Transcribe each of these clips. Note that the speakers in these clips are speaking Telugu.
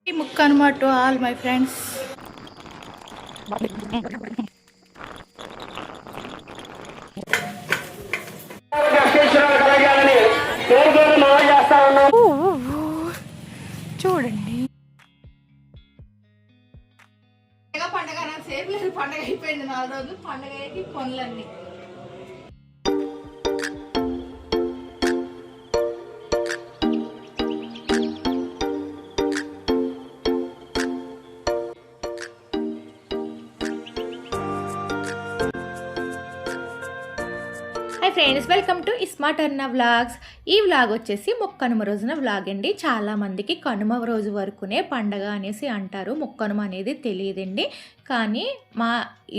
Mukkanuma to all my friends. చూడండి పండగ సేపు లేదు, పండగ అయిపోయింది 4 రోజులు. పండగకి పనులన్నీ hi friends, welcome to smart అన్న వ్లాగ్స్. ఈ వ్లాగ్ వచ్చేసి ముక్కనుమ రోజున వ్లాగ్ అండి. చాలామందికి కనుమ రోజు వరకునే పండగ అనేసి అంటారు, ముక్కనుమ అనేది తెలియదండి. కానీ మా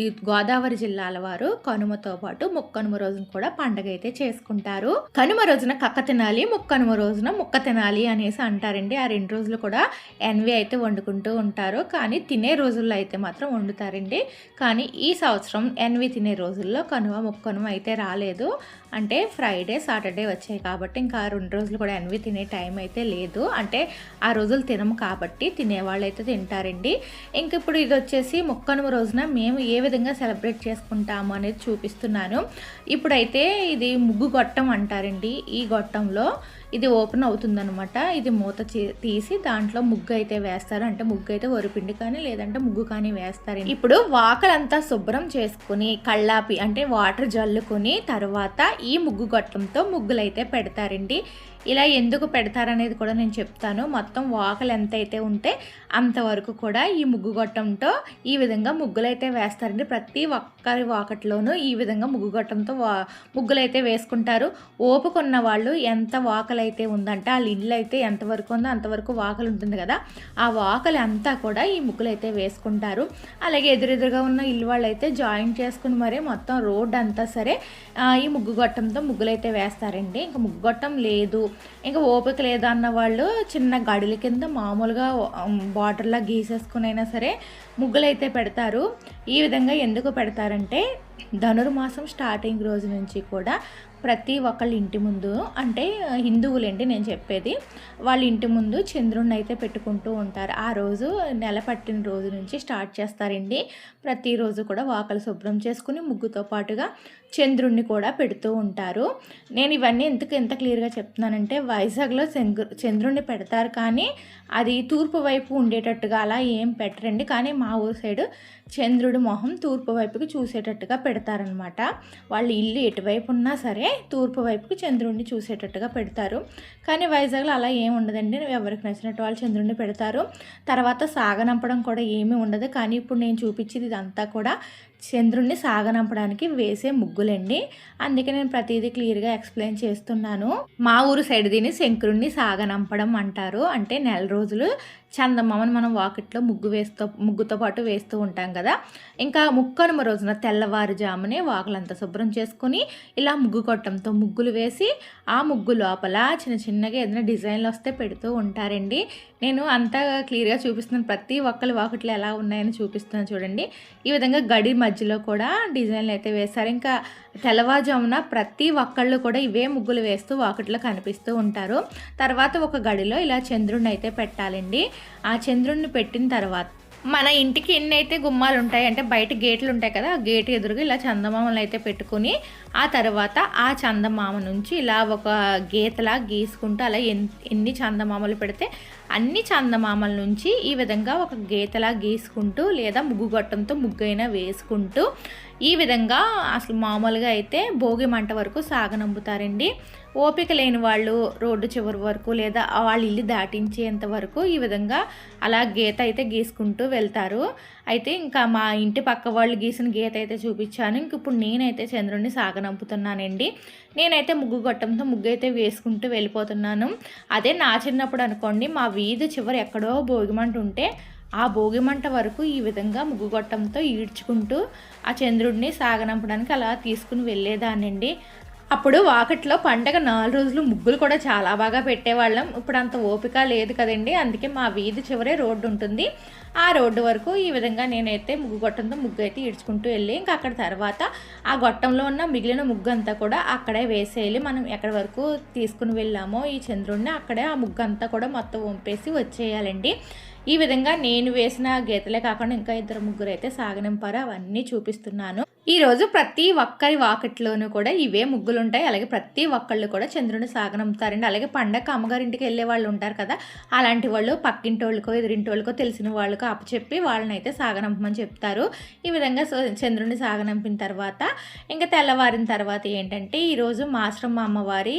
ఈ గోదావరి జిల్లాల వారు కనుమతో పాటు ముక్కనుమ రోజున కూడా పండగ అయితే చేసుకుంటారు. కనుమ రోజున కక్క తినాలి, ముక్కనుమ రోజున ముక్క తినాలి అనేసి అంటారండి. ఆ 2 రోజులు కూడా ఎన్వి అయితే వండుకుంటూ ఉంటారు, కానీ తినే రోజుల్లో అయితే మాత్రం వండుతారండి. కానీ ఈ సంవత్సరం ఎన్వి తినే రోజుల్లో కనుమ ముక్కనుమ అయితే రాలేదు. అంటే ఫ్రైడే సాటర్డే వచ్చాయి కాబట్టి ఇంకా 2 రోజులు కూడా ఎన్వి తినే టైం అయితే లేదు. అంటే ఆ రోజులు తినము కాబట్టి తినేవాళ్ళు అయితే తింటారండి. ఇంక ఇప్పుడు ఇది వచ్చేసి ముక్కనుమ రోజున మేము ఏ విధంగా సెలబ్రేట్ చేసుకుంటాము అనేది చూపిస్తున్నాను. ఇప్పుడైతే ఇది ముగ్గు గొట్టం అంటారండి. ఈ గొట్టంలో ఇది ఓపెన్ అవుతుందనమాట. ఇది మూత తీసి దాంట్లో ముగ్గు అయితే వేస్తారు. అంటే ముగ్గు అయితే వరిపిండి కానీ లేదంటే ముగ్గు కానీ వేస్తారు. ఇప్పుడు వాకలంతా శుభ్రం చేసుకుని కళ్ళాపి అంటే వాటర్ జల్లుకొని తర్వాత ఈ ముగ్గు గొట్టంతో ముగ్గులు అయితే పెడతారండి. ఇలా ఎందుకు పెడతారనేది కూడా నేను చెప్తాను. మొత్తం వాకలు ఎంత అయితే ఉంటే అంతవరకు కూడా ఈ ముగ్గు గొట్టంతో ఈ విధంగా ముగ్గులు అయితే వేస్తారండి. ప్రతి ఒక్కరి వాకట్లోనూ ఈ విధంగా ముగ్గు గొట్టంతో ముగ్గులు అయితే వేసుకుంటారు. ఓపుకున్న వాళ్ళు ఎంత వాకలు అయితే ఉందంటే వాళ్ళ ఇల్లు అయితే ఎంతవరకు ఉందో అంతవరకు వాకలు ఉంటుంది కదా, ఆ వాకలి అంతా కూడా ఈ ముగ్గులు అయితే వేసుకుంటారు. అలాగే ఎదురెదురుగా ఉన్న ఇల్లు వాళ్ళు అయితే జాయింట్ చేసుకుని మరీ మొత్తం రోడ్ అంతా సరే ఈ ముగ్గు గొట్టంతో ముగ్గులు అయితే వేస్తారండి. ఇంకా ముగ్గు గొట్టం లేదు, ఇంకా ఓపిక లేదు అన్న వాళ్ళు చిన్న గడిల కింద మామూలుగా బార్డర్లా గీసేసుకునైనా సరే ముగ్గులు అయితే పెడతారు. ఈ విధంగా ఎందుకు పెడతారంటే ధనుర్మాసం స్టార్టింగ్ రోజు నుంచి కూడా ప్రతి ఒక్కళ్ళ ఇంటి ముందు, అంటే హిందువులేంటి నేను చెప్పేది, వాళ్ళ ఇంటి ముందు చంద్రుడిని అయితే పెట్టుకుంటూ ఉంటారు. ఆ రోజు నెల పట్టిన రోజు నుంచి స్టార్ట్ చేస్తారండి. ప్రతిరోజు కూడా వాకలు శుభ్రం చేసుకుని ముగ్గుతో పాటుగా చంద్రుడిని కూడా పెడుతూ ఉంటారు. నేను ఇవన్నీ ఎంత క్లియర్గా చెప్తున్నానంటే వైజాగ్లో చంద్రుడిని పెడతారు, కానీ అది తూర్పు వైపు ఉండేటట్టుగా అలా ఏం పెట్టరండి. కానీ మా ఊరు సైడు చంద్రుడి మొహం తూర్పు వైపుకి చూసేటట్టుగా పెడతారనమాట. వాళ్ళ ఇల్లు ఎటువైపు ఉన్నా సరే తూర్పు వైపుకి చంద్రుడిని చూసేటట్టుగా పెడతారు. కానీ వైజాగ్లో అలా ఏమి ఉండదండి. ఎవరికి నచ్చినట్టు వాళ్ళు చంద్రుడిని పెడతారు. తర్వాత సాగనంపడం కూడా ఏమీ ఉండదు. కానీ ఇప్పుడు నేను చూపించేది ఇదంతా కూడా చంద్రుడిని సాగనంపడానికి వేసే ముగ్గులండి. అందుకే నేను ప్రతిదీ క్లియర్గా ఎక్స్ప్లెయిన్ చేస్తున్నాను. మా ఊరు సైడ్ దీన్ని శంకరుణ్ణి సాగనంపడం అంటారు. అంటే నెల రోజులు చందమామను మనం వాకిట్లో ముగ్గుతో పాటు వేస్తూ ఉంటాం కదా. ఇంకా ముక్కనుమ రోజున తెల్లవారుజామునే వాకులంతా శుభ్రం చేసుకుని ఇలా ముగ్గు కొట్టంతో ముగ్గులు వేసి ఆ ముగ్గు లోపల చిన్నగా ఏదైనా డిజైన్లు వస్తే పెడుతూ ఉంటారండి. నేను అంతా క్లియర్గా చూపిస్తున్నాను. ప్రతి ఒక్కరి వాకిట్లో ఎలా ఉన్నాయని చూపిస్తున్నాను చూడండి. ఈ విధంగా గడి మధ్యలో కూడా డిజైన్లు అయితే వేస్తారు. ఇంకా తెల్లవారుజామున ప్రతి ఒక్కళ్ళు కూడా ఇవే ముగ్గులు వేస్తూ వాకిట్లో కనిపిస్తూ ఉంటారు. తర్వాత ఒక గడిలో ఇలా చంద్రుడిని అయితే పెట్టాలండి. ఆ చంద్రుడిని పెట్టిన తర్వాత మన ఇంటికి ఎన్ని అయితే గుమ్మాలు ఉంటాయి అంటే బయట గేట్లు ఉంటాయి కదా, ఆ గేట్ ఎదురుగా ఇలా చందమామలు అయితే పెట్టుకుని ఆ తర్వాత ఆ చందమామ నుంచి ఇలా ఒక గీతలా గీసుకుంటూ అలా ఎన్ని చందమామలు పెడితే అన్ని చందమామల నుంచి ఈ విధంగా ఒక గీతలా గీసుకుంటూ లేదా ముగ్గు గొట్టంతో ముగ్గైనా వేసుకుంటూ ఈ విధంగా అసలు మామూలుగా అయితే భోగి మంట వరకు సాగనంపుతారండి. ఓపిక లేని వాళ్ళు రోడ్డు చివరి వరకు లేదా వాళ్ళ ఇల్లు దాటించేంత వరకు ఈ విధంగా అలా గీత అయితే గీసుకుంటూ వెళ్తారు. అయితే ఇంకా మా ఇంటి పక్క వాళ్ళు గీసిన గీత అయితే చూపించాను. ఇంక ఇప్పుడు నేనైతే చంద్రుడిని సాగనంపుతున్నానండి. నేనైతే ముగ్గు గొట్టంతో ముగ్గు అయితే వేసుకుంటూ వెళ్ళిపోతున్నాను. అదే నా చిన్నప్పుడు అనుకోండి, మా వీధి చివరి ఎక్కడో భోగిమంట ఉంటే ఆ భోగిమంట వరకు ఈ విధంగా ముగ్గు గొట్టంతో ఈడ్చుకుంటూ ఆ చంద్రుడిని సాగనంపడానికి అలా తీసుకుని వెళ్ళేదానండి. అప్పుడు వాకట్లో పండగ 4 రోజులు ముగ్గులు కూడా చాలా బాగా పెట్టేవాళ్ళం. ఇప్పుడు అంత ఓపిక లేదు కదండి. అందుకే మా వీధి చివరే రోడ్డు ఉంటుంది. ఆ రోడ్డు వరకు ఈ విధంగా నేనైతే ముగ్గు గొట్టంతో ముగ్గు అయితే ఈడ్చుకుంటూ వెళ్ళి ఇంకా అక్కడ తర్వాత ఆ గొట్టంలో ఉన్న మిగిలిన ముగ్గు అంతా కూడా అక్కడే వేసేయాలి. మనం ఎక్కడి వరకు తీసుకుని వెళ్ళామో ఈ చంద్రుడిని అక్కడే ఆ ముగ్గు అంతా కూడా మొత్తం వంపేసి వచ్చేయాలండి. ఈ విధంగా నేను వేసిన గీతలే కాకుండా ఇంకా ఇద్దరు ముగ్గురు అయితే సాగనింపారు, అవన్నీ చూపిస్తున్నాను. ఈరోజు ప్రతి ఒక్కరి వాకిట్లోనూ కూడా ఇవే ముగ్గులు ఉంటాయి. అలాగే ప్రతి ఒక్కళ్ళు కూడా చంద్రుని సాగనంపుతారండి. అలాగే పండగ అమ్మగారింటికి వెళ్ళే వాళ్ళు ఉంటారు కదా, అలాంటి వాళ్ళు పక్కింటోళ్ళకో ఎదురింటోళ్ళకో తెలిసిన వాళ్ళకో అప్పచెప్పి వాళ్ళని అయితే సాగనంపమని చెప్తారు. ఈ విధంగా చంద్రుని సాగనంపిన తర్వాత ఇంకా తెల్లవారిన తర్వాత ఏంటంటే ఈరోజు మాశ్రమ అమ్మవారి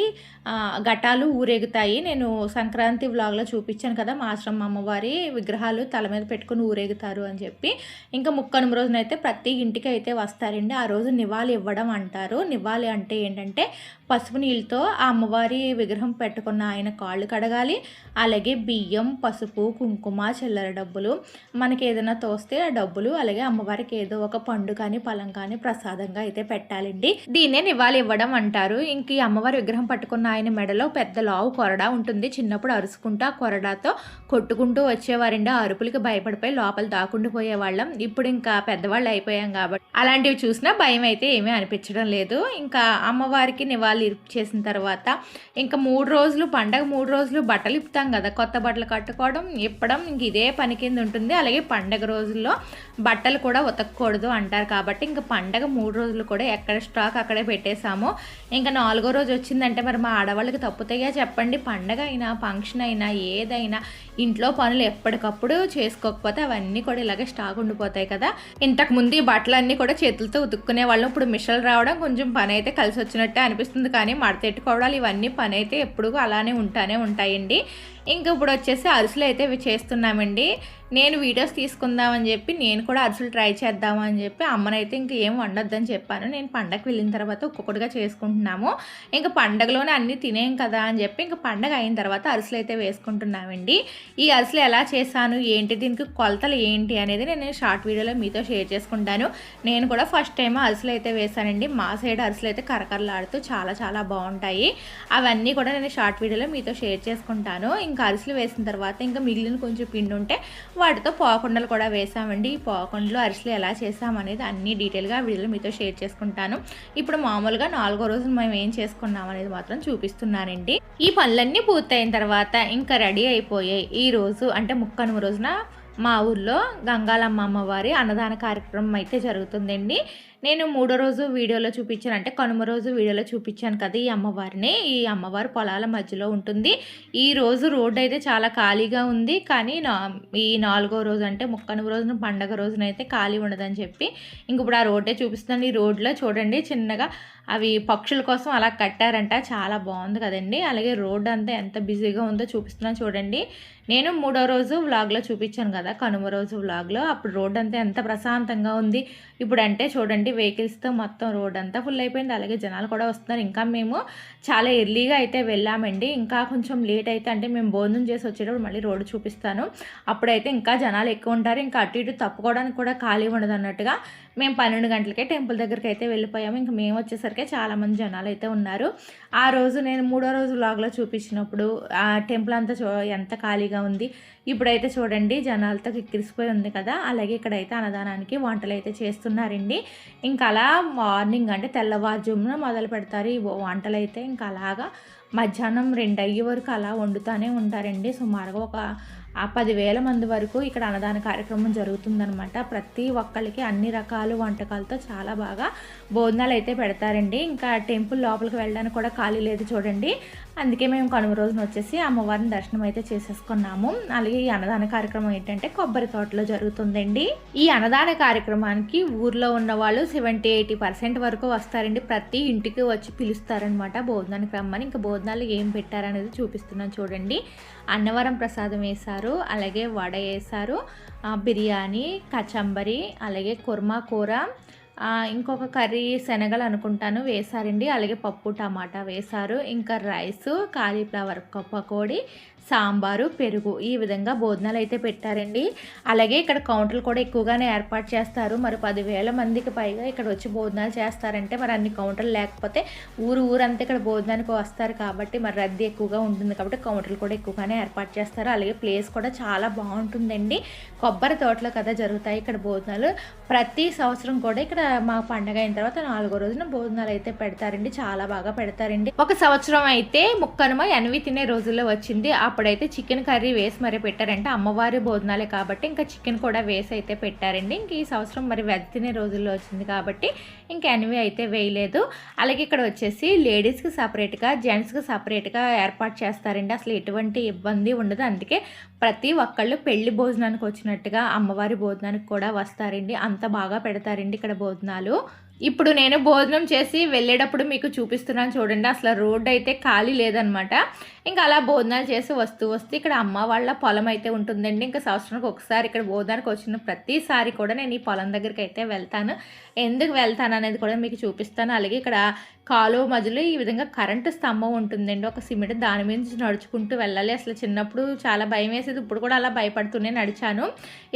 ఘటాలు ఊరేగుతాయి. నేను సంక్రాంతి వ్లాగ్లో చూపించాను కదా, మాశ్రమ అమ్మవారి విగ్రహాలు తల మీద పెట్టుకుని ఊరేగుతారు అని చెప్పి. ఇంకా ముక్కనుమ రోజునైతే ప్రతి ఇంటికి అయితే వస్తారండి. ఆ రోజు నివాళి ఇవ్వడం అంటారు. నివాళి అంటే ఏంటంటే పసుపు నీళ్ళతో ఆ అమ్మవారి విగ్రహం పెట్టుకున్న ఆయన కాళ్ళు కడగాలి. అలాగే బియ్యం, పసుపు, కుంకుమ, చిల్లర డబ్బులు, మనకి ఏదైనా తోస్తే ఆ డబ్బులు, అలాగే అమ్మవారికి ఏదో ఒక పండు కానీ పలం కానీ ప్రసాదంగా అయితే పెట్టాలండి. దీన్నే నివాళి ఇవ్వడం అంటారు. ఇంక ఈ అమ్మవారి విగ్రహం పట్టుకున్న ఆయన మెడలో పెద్ద లావు కొరడా ఉంటుంది. చిన్నప్పుడు అరుచుకుంటూ ఆ కొరడాతో కొట్టుకుంటూ వచ్చేవారండి. ఆ అరుపులకి భయపడిపోయి లోపల దాక్కుండిపోయేవాళ్ళం. ఇప్పుడు ఇంకా పెద్దవాళ్ళు అయిపోయాం కాబట్టి అలాంటివి చూసినా భయం అయితే ఏమీ అనిపించడం లేదు. ఇంకా అమ్మవారికి నివాళి చేసిన తర్వాత ఇంకా 3 రోజులు పండగ 3 రోజులు బట్టలు ఇప్పుతాం కదా, కొత్త బట్టలు కట్టుకోవడం ఇప్పడం ఇంక ఇదే పని కింద ఉంటుంది. అలాగే పండగ రోజుల్లో బట్టలు కూడా ఉతకకూడదు అంటారు కాబట్టి ఇంకా పండగ 3 రోజులు కూడా ఎక్కడ స్టాక్ అక్కడే పెట్టేశాము. ఇంకా 4వ రోజు వచ్చిందంటే మరి మా ఆడవాళ్ళకి తప్పుతాయా చెప్పండి. పండగ అయినా ఫంక్షన్ అయినా ఏదైనా ఇంట్లో పనులు ఎప్పటికప్పుడు చేసుకోకపోతే అవన్నీ కూడా ఇలాగే స్టాక్ ఉండిపోతాయి కదా. ఇంతకుముందు ఈ బట్టలన్నీ కూడా చేతులతో ఉతుక్కునే వాళ్ళం. ఇప్పుడు మిషన్లు రావడం కొంచెం పని అయితే కలిసి వచ్చినట్టే అనిపిస్తుంది, కానీ మడతెట్టుకోవడాలు ఇవన్నీ పని అయితే ఎప్పుడు అలానే ఉంటాయండి. ఇంకా ఇప్పుడు వచ్చేసి అరిసెలు అయితే చేస్తున్నామండి. నేను వీడియోస్ తీసుకుందామని చెప్పి నేను కూడా అరిసెలు ట్రై చేద్దామని చెప్పి అమ్మనైతే ఇంక ఏం వండొద్దని చెప్పాను. నేను పండగకి వెళ్ళిన తర్వాత ఒక్కొక్కటిగా చేసుకుంటున్నాము. ఇంకా పండగలోనే అన్నీ తినేం కదా అని చెప్పి ఇంకా పండగ అయిన తర్వాత అరిసెలు అయితే వేసుకుంటున్నామండి. ఈ అరిసెలు ఎలా చేశాను ఏంటి, దీనికి కొలతలు ఏంటి అనేది నేను షార్ట్ వీడియోలో మీతో షేర్ చేసుకుంటాను. నేను కూడా ఫస్ట్ టైం అరిసెలు అయితే వేసానండి. మా సైడ్ అరిసెలు అయితే కరకరలాడుతూ చాలా చాలా బాగుంటాయి. అవన్నీ కూడా నేను షార్ట్ వీడియోలో మీతో షేర్ చేసుకుంటాను. ఇంకా అరిసెలు వేసిన తర్వాత ఇంకా మిగిలిన కొంచెం పిండి ఉంటే వాటితో పోకుండలు కూడా వేసామండి. ఈ పోకుండలు అరిసెలు ఎలా చేసామనేది అన్ని డీటెయిల్గా వీడియోలో మీతో షేర్ చేసుకుంటాను. ఇప్పుడు మామూలుగా 4వ రోజు మేము ఏం చేసుకున్నాం అనేది మాత్రం చూపిస్తున్నానండి. ఈ పనులన్నీ పూర్తయిన తర్వాత ఇంకా రెడీ అయిపోయాయి. ఈ రోజు అంటే ముక్కనుమ రోజున మా ఊర్లో గంగాలమ్మ అమ్మవారి అన్నదాన కార్యక్రమం అయితే జరుగుతుందండి. నేను 3వ రోజు వీడియోలో చూపించాను, అంటే కనుమ రోజు వీడియోలో చూపించాను కదా ఈ అమ్మవారిని. ఈ అమ్మవారి పొలాల మధ్యలో ఉంటుంది. ఈ రోజు రోడ్డు అయితే చాలా ఖాళీగా ఉంది, కానీ ఈ 4వ రోజు అంటే ముక్కనుమ రోజున పండగ రోజునైతే ఖాళీ ఉండదని చెప్పి ఇంక ఇప్పుడు ఆ రోడ్డే చూపిస్తున్నాను. ఈ రోడ్లో చూడండి చిన్నగా అవి పక్షుల కోసం అలా కట్టారంట, చాలా బాగుంది కదండి. అలాగే రోడ్డు అంతా ఎంత బిజీగా ఉందో చూపిస్తున్నాను చూడండి. నేను 3వ రోజు వ్లాగ్లో చూపించాను కదా కనుమ రోజు వ్లాగ్లో, అప్పుడు రోడ్డు అంతా ఎంత ప్రశాంతంగా ఉంది. ఇప్పుడు అంటే చూడండి వెహికల్స్తో మొత్తం రోడ్ అంతా ఫుల్ అయిపోయింది. అలాగే జనాలు కూడా వస్తున్నారు. ఇంకా మేము చాలా ఎర్లీగా అయితే వెళ్ళామండి. ఇంకా కొంచెం లేట్ అయితే అంటే మేము భోజనం చేసి వచ్చేటప్పుడు మళ్ళీ రోడ్డు చూపిస్తాను, అప్పుడైతే ఇంకా జనాలు ఎక్కువ ఉంటారు. ఇంకా అటు ఇటు తప్పుకోవడానికి కూడా ఖాళీ ఉండదు అన్నట్టుగా మేము 12 గంటలకే టెంపుల్ దగ్గరికి అయితే వెళ్ళిపోయాము. ఇంకా మేము వచ్చేసరికి చాలామంది జనాలు అయితే ఉన్నారు. ఆ రోజు నేను 3వ రోజు వ్లాగ్లో చూపించినప్పుడు ఆ టెంపుల్ అంతా ఎంత ఖాళీగా ఉంది. ఇప్పుడైతే చూడండి జనాలతో కిక్కిరిసిపోయి ఉంది కదా. అలాగే ఇక్కడైతే అన్నదానానికి వంటలు అయితే చేస్తున్నారండి. ఇంకా అలా మార్నింగ్ అంటే తెల్లవారుజామున మొదలు పెడతారు ఈ వంటలు అయితే. ఇంకా అలాగా మధ్యాహ్నం 2 అయ్యే వరకు అలా వండుతూనే ఉంటారండి. సుమారుగా ఒక 10,000 మంది వరకు ఇక్కడ అన్నదాన కార్యక్రమం జరుగుతుందనమాట. ప్రతి ఒక్కరికి అన్ని రకాల వంటకాలతో చాలా బాగా భోజనాలు అయితే పెడతారండి. ఇంకా టెంపుల్ లోపలికి వెళ్ళడానికి కూడా ఖాళీ లేదు చూడండి. అందుకే మేము కనుమ రోజున వచ్చేసి అమ్మవారిని దర్శనం అయితే చేసేసుకున్నాము. అలాగే ఈ అన్నదాన కార్యక్రమం ఏంటంటే కొబ్బరి తోటలో జరుగుతుందండి. ఈ అన్నదాన కార్యక్రమానికి ఊర్లో ఉన్న వాళ్ళు 70-80% వరకు వస్తారండి. ప్రతి ఇంటికి వచ్చి పిలుస్తారనమాట భోజనానికి రమ్మని. ఇంకా భోజనాలు ఏం పెట్టారనేది చూపిస్తున్నాను చూడండి. అన్నవరం ప్రసాదం వేశారు, అలాగే వడ వేశారు, బిర్యానీ, కచంబరి, అలాగే కుర్మా కూర, ఇంకొక కర్రీ శనగలు అనుకుంటాను వేశారండి. అలాగే పప్పు టమాటా వేశారు. ఇంకా రైసు, కాలీఫ్లవర్ పకోడీ, సాంబారు, పెరుగు, ఈ విధంగా భోజనాలు అయితే పెట్టారండి. అలాగే ఇక్కడ కౌంటర్లు కూడా ఎక్కువగానే ఏర్పాటు చేస్తారు. మరి 10,000 మందికి పైగా ఇక్కడ వచ్చి భోజనాలు చేస్తారంటే మరి అన్ని కౌంటర్లు లేకపోతే ఊరంతా ఇక్కడ భోజనానికి వస్తారు కాబట్టి మరి రద్దీ ఎక్కువగా ఉంటుంది కాబట్టి కౌంటర్లు కూడా ఎక్కువగానే ఏర్పాటు చేస్తారు. అలాగే ప్లేస్ కూడా చాలా బాగుంటుందండి. కొబ్బరి తోటలో కదా జరుగుతాయి ఇక్కడ భోజనాలు. ప్రతి సంవత్సరం కూడా ఇక్కడ మా పండగ అయిన తర్వాత 4వ రోజున భోజనాలు అయితే పెడతారండి. చాలా బాగా పెడతారండి. ఒక సంవత్సరం అయితే ముక్కనుమ ఎనవి తినే రోజుల్లో వచ్చింది. అప్పుడైతే చికెన్ కర్రీ వేసి మరి పెట్టారంటే అమ్మవారి భోజనాలే కాబట్టి ఇంకా చికెన్ కూడా వేసి అయితే పెట్టారండి. ఇంక ఈ సంవత్సరం మరి వెజ్ తినే రోజుల్లో వచ్చింది కాబట్టి ఇంకా ఎనివే అయితే వేయలేదు. అలాగే ఇక్కడ వచ్చేసి లేడీస్కి సపరేట్గా జెంట్స్కి సపరేట్గా ఏర్పాటు చేస్తారండి. అసలు ఎటువంటి ఇబ్బంది ఉండదు. అందుకే ప్రతి ఒక్కళ్ళు పెళ్లి భోజనానికి వచ్చినట్టుగా అమ్మవారి భోజనానికి కూడా వస్తారండి. అంత బాగా పెడతారండి ఇక్కడ భోజనాలు. ఇప్పుడు నేను భోజనం చేసి వెళ్ళేటప్పుడు మీకు చూపిస్తున్నాను చూడండి. అసలు రోడ్డు అయితే ఖాళీ లేదనమాట. ఇంకా అలా భోజనాలు చేసి వస్తూ ఇక్కడ అమ్మ వాళ్ళ పొలం అయితే ఉంటుందండి. ఇంకా సంవత్సరానికి ఒకసారి ఇక్కడ భోజనానికి వచ్చిన ప్రతిసారి కూడా నేను ఈ పొలం దగ్గరికి అయితే వెళ్తాను. ఎందుకు వెళ్తాను అనేది కూడా మీకు చూపిస్తాను. అలాగే ఇక్కడ కాలువ మధ్యలో ఈ విధంగా కరెంటు స్తంభం ఉంటుందండి. ఒక సిమెంట్ దాని మీద నుంచి నడుచుకుంటూ వెళ్ళాలి. అసలు చిన్నప్పుడు చాలా భయం వేసేది. ఇప్పుడు కూడా అలా భయపడుతూనే నడిచాను.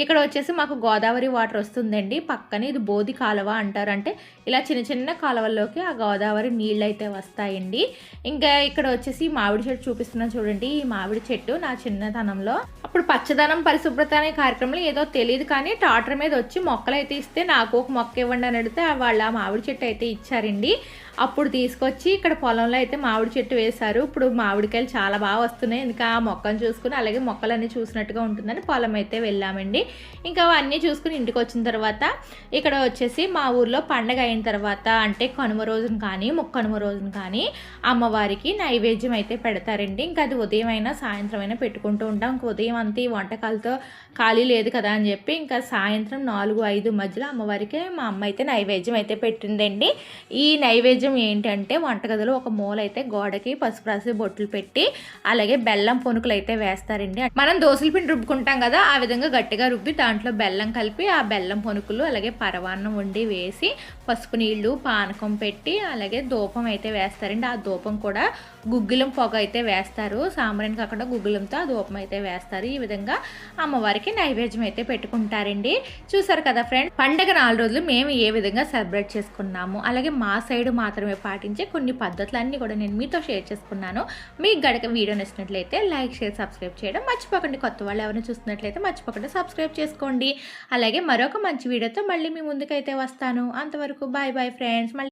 ఇక్కడ వచ్చేసి మాకు గోదావరి వాటర్ వస్తుందండి. పక్కన ఇది బోధి కాలువ అంటారు. అంటే ఇలా చిన్న చిన్న కాలువల్లోకి ఆ గోదావరి నీళ్ళు అయితే వస్తాయండి. ఇంకా ఇక్కడ వచ్చేసి మామిడి చెట్టు చూపిస్తున్నాను చూడండి. ఈ మామిడి చెట్టు నా చిన్నతనంలో అప్పుడు పచ్చదనం పరిశుభ్రత అనే కార్యక్రమంలో ఏదో తెలియదు కానీ టాటర్ మీద వచ్చి మొక్కలు అయితే ఇస్తే నాకు ఒక మొక్క ఇవ్వండి అని అడిగితే వాళ్ళు ఆ మామిడి చెట్టు అయితే ఇచ్చారండి. అప్పుడు తీసుకొచ్చి ఇక్కడ పొలంలో అయితే మామిడి చెట్టు వేశారు. ఇప్పుడు మామిడికాయలు చాలా బాగా వస్తున్నాయి. ఇంకా ఆ మొక్కను చూసుకుని అలాగే మొక్కలన్నీ చూసినట్టుగా ఉంటుందని పొలం అయితే వెళ్ళామండి. ఇంకా అవన్నీ చూసుకుని ఇంటికి వచ్చిన తర్వాత ఇక్కడ వచ్చేసి మా ఊర్లో పండగ అయిన తర్వాత అంటే కనుమ రోజున కానీ ముక్కనుమ రోజున కానీ అమ్మవారికి నైవేద్యం అయితే పెడతారండి. ఇంకా అది ఉదయం అయినా సాయంత్రం అయినా పెట్టుకుంటూ ఉంటాం. ఇంకా ఉదయం అంతా ఈ వంటకాలతో ఖాళీ లేదు కదా అని చెప్పి ఇంకా సాయంత్రం 4-5 మధ్యలో అమ్మవారికి మా అమ్మ అయితే నైవేద్యం అయితే పెట్టిందండి. ఈ నైవేద్యం ఏంటంటే వంటగదిలో ఒక మూల అయితే గోడకి పసుపు రాసి బొట్లు పెట్టి అలాగే బెల్లం పొనుకులు అయితే వేస్తారండి. మనం దోసల పిండి రుబ్బుకుంటాం కదా, ఆ విధంగా గట్టిగా రుబ్బి దాంట్లో బెల్లం కలిపి ఆ బెల్లం పొనుకులు అలాగే పరవాన్నం వండి వేసి పసుపు నీళ్లు పానకం పెట్టి అలాగే ధూపం అయితే వేస్తారండి. ఆ ధూపం కూడా గుగ్గిలం పొగ అయితే వేస్తారు. సాంబ్రాణి కాకుండా గుగ్గిలంతో ఆ ధూపం అయితే వేస్తారు. ఈ విధంగా అమ్మవారికి నైవేద్యం అయితే పెట్టుకుంటారండి. చూసారు కదా ఫ్రెండ్స్, పండగ 4 రోజులు మేము ఏ విధంగా సెలబ్రేట్ చేసుకున్నాము అలాగే మా సైడ్ మాత్రమే పాటించే కొన్ని పద్ధతులన్నీ కూడా నేను మీతో షేర్ చేసుకున్నాను. మీకు గడక వీడియో నచ్చినట్లయితే లైక్ షేర్ సబ్స్క్రైబ్ చేయడం మర్చిపోకండి. కొత్త వాళ్ళు ఎవరైనా చూస్తున్నట్లయితే మర్చిపోకుండా సబ్స్క్రైబ్ చేసుకోండి. అలాగే మరొక మంచి వీడియోతో మళ్ళీ మీ ముందుకైతే వస్తాను. అంతవరకు బాయ్ బాయ్ ఫ్రెండ్స్.